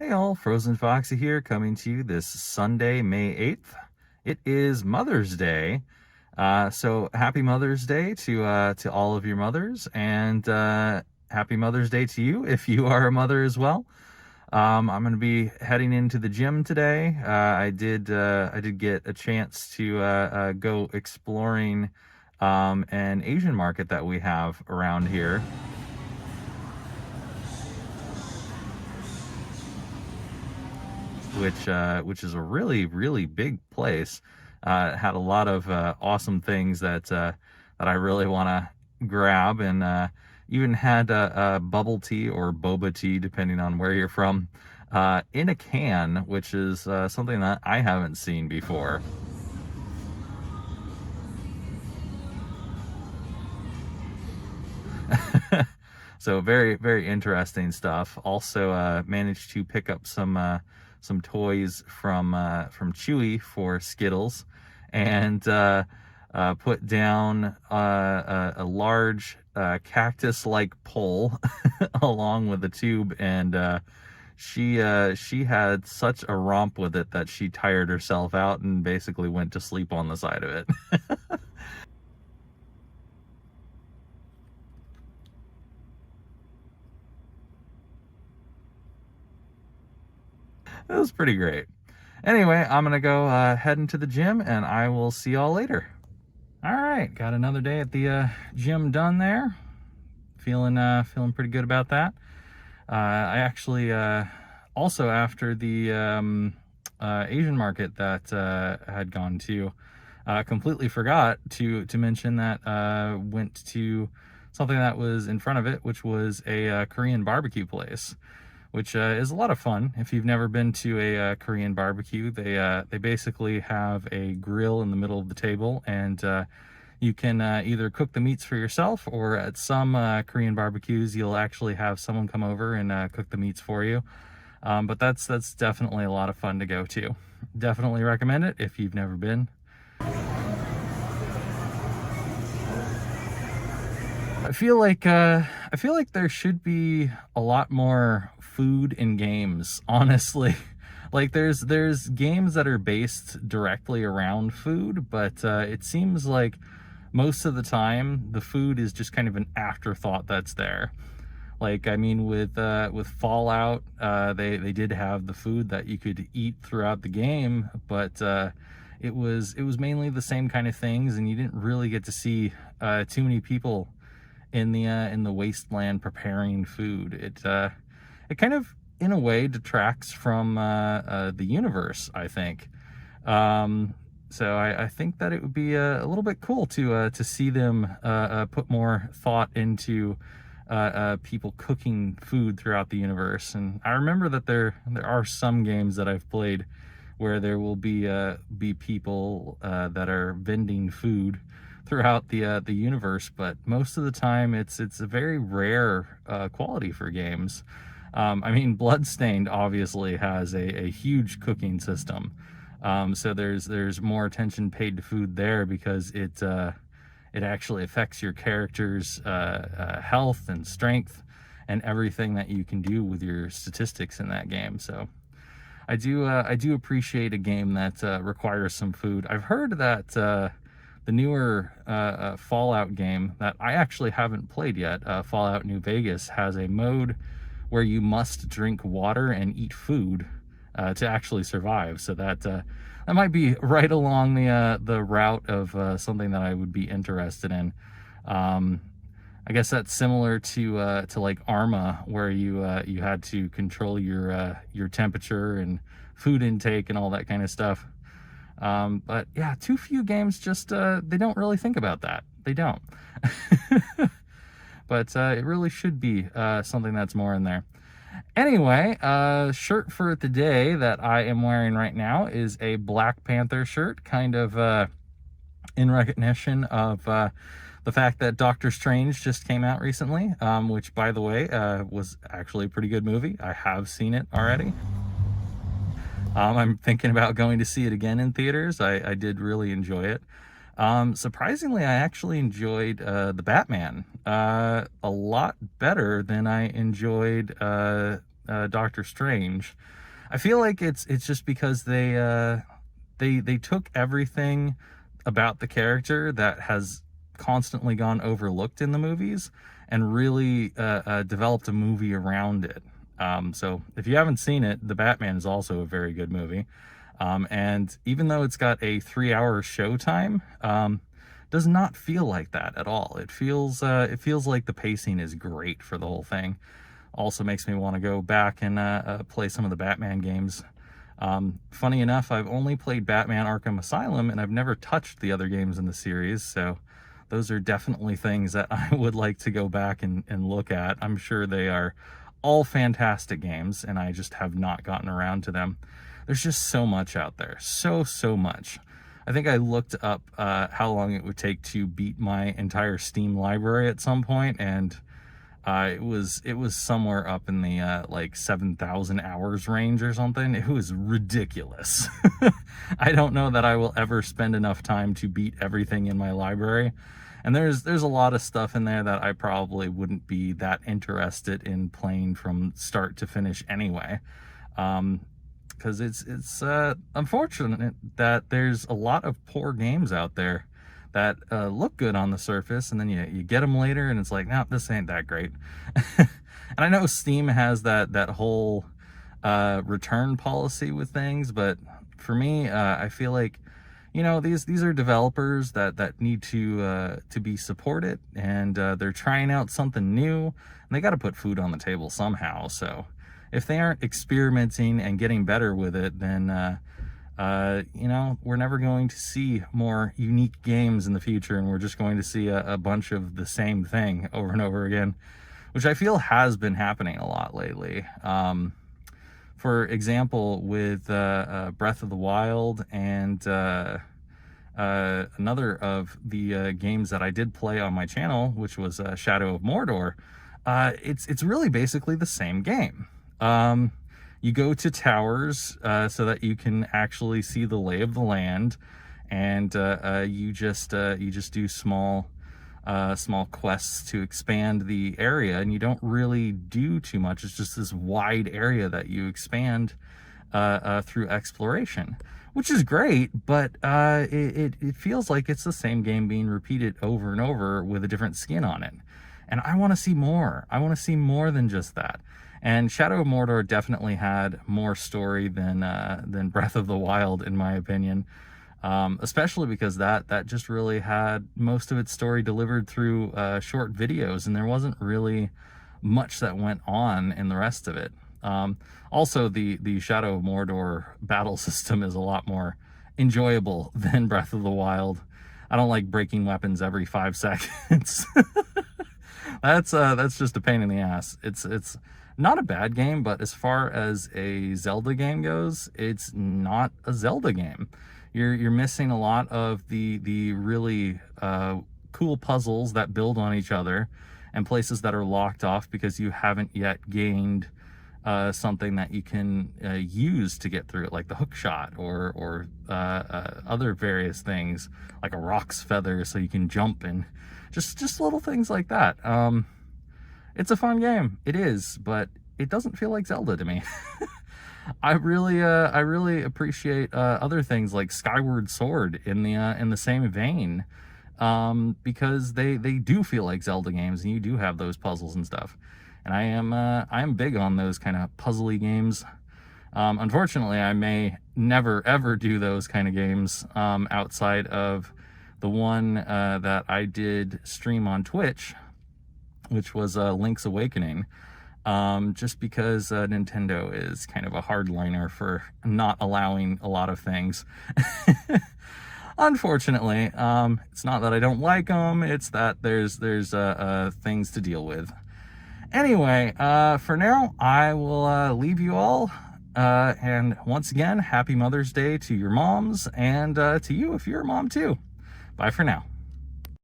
Hey all, FrozenFoxy here, coming to you this Sunday, May 8th. It is Mother's Day, so happy Mother's Day to all of your mothers, and happy Mother's Day to you if you are a mother as well. I'm going to be heading into the gym today. I did get a chance to go exploring an Asian market that we have around here. Which is a really big place. Had a lot of awesome things that I really want to grab, and even had bubble tea or boba tea, depending on where you're from, in a can, which is something that I haven't seen before. So very interesting stuff. Also managed to pick up some toys from Chewy for Skittles, and put down a large cactus-like pole along with a tube, and she had such a romp with it that she tired herself out and basically went to sleep on the side of it. It was pretty great. Anyway, I'm gonna go head into the gym, and I will see y'all later. All right, got another day at the gym done there. Feeling pretty good about that. I actually also, after the Asian market that I had gone to, completely forgot to mention that went to something that was in front of it, which was a Korean barbecue place, which is a lot of fun. If you've never been to a Korean barbecue, they basically have a grill in the middle of the table, and you can either cook the meats for yourself, or at some Korean barbecues, you'll actually have someone come over and cook the meats for you. But that's definitely a lot of fun to go to. Definitely recommend it if you've never been. I feel like there should be a lot more food in games, honestly. Like there's games that are based directly around food, but it seems like most of the time the food is just kind of an afterthought that's there. Like, I mean, with Fallout, they did have the food that you could eat throughout the game, but it was mainly the same kind of things, and you didn't really get to see too many people in the wasteland preparing food. It kind of, in a way, detracts from the universe, I think. So I think that it would be a little bit cool to see them put more thought into people cooking food throughout the universe. And I remember that there are some games that I've played where there will be people that are vending food throughout the universe, but most of the time it's a very rare quality for games. I mean, Bloodstained obviously has a huge cooking system, so there's more attention paid to food there, because it actually affects your character's health and strength and everything that you can do with your statistics in that game. So I do appreciate a game that requires some food. I've heard that the newer Fallout game that I actually haven't played yet, Fallout New Vegas, has a mode where you must drink water and eat food to actually survive. So that might be right along the route of something that I would be interested in. I guess that's similar to like Arma, where you had to control your temperature and food intake and all that kind of stuff. But yeah, too few games just they don't really think about that. They don't. But it really should be something that's more in there. Anyway, shirt for today that I am wearing right now is a Black Panther shirt, kind of in recognition of the fact that Doctor Strange just came out recently, which, by the way, was actually a pretty good movie. I have seen it already. I'm thinking about going to see it again in theaters. I did really enjoy it. Surprisingly, I actually enjoyed the Batman a lot better than I enjoyed Doctor Strange. I feel like it's just because they took everything about the character that has constantly gone overlooked in the movies and really developed a movie around it. So if you haven't seen it, The Batman is also a very good movie. And even though it's got a 3-hour showtime, does not feel like that at all. It feels like the pacing is great for the whole thing. Also makes me want to go back and play some of the Batman games. Funny enough, I've only played Batman Arkham Asylum, and I've never touched the other games in the series, so those are definitely things that I would like to go back and look at. I'm sure they are all fantastic games, and I just have not gotten around to them. There's just so much out there. So much. I think I looked up how long it would take to beat my entire Steam library at some point, and it was somewhere up in the like 7,000 hours range or something. It was ridiculous. I don't know that I will ever spend enough time to beat everything in my library. And there's a lot of stuff in there that I probably wouldn't be that interested in playing from start to finish anyway. Because it's unfortunate that there's a lot of poor games out there that look good on the surface, and then you get them later and it's like, no, this ain't that great. And I know Steam has that whole return policy with things, but for me, I feel like, you know, these are developers that need to be supported, and they're trying out something new, and they got to put food on the table somehow. So if they aren't experimenting and getting better with it, then you know, we're never going to see more unique games in the future, and we're just going to see a bunch of the same thing over and over again, which I feel has been happening a lot lately. For example, with Breath of the Wild and another of the games that I did play on my channel, which was Shadow of Mordor, it's really basically the same game. You go to towers so that you can actually see the lay of the land, and you just do small quests to expand the area, and you don't really do too much. It's just this wide area that you expand through exploration, which is great, but it feels like it's the same game being repeated over and over with a different skin on it. And I want to see more. I want to see more than just that. And Shadow of Mordor definitely had more story than Breath of the Wild, in my opinion. Especially because that just really had most of its story delivered through short videos, and there wasn't really much that went on in the rest of it. Also, the Shadow of Mordor battle system is a lot more enjoyable than Breath of the Wild. I don't like breaking weapons every 5 seconds. That's just a pain in the ass. It's not a bad game, but as far as a Zelda game goes, it's not a Zelda game. You're missing a lot of the really cool puzzles that build on each other, and places that are locked off because you haven't yet gained something that you can use to get through it, like the hook shot or other various things, like a rock's feather so you can jump, and just little things like that. It's a fun game, it is, but it doesn't feel like Zelda to me. I really appreciate other things like Skyward Sword in the same vein, because they do feel like Zelda games, and you do have those puzzles and stuff. And I am big on those kind of puzzly games. Unfortunately, I may never ever do those kind of games outside of the one that I did stream on Twitch, which was Link's Awakening, just because Nintendo is kind of a hardliner for not allowing a lot of things. Unfortunately, it's not that I don't like them, it's that there's things to deal with. Anyway, for now, I will leave you all, and once again, happy Mother's Day to your moms, and to you if you're a mom too. Bye for now.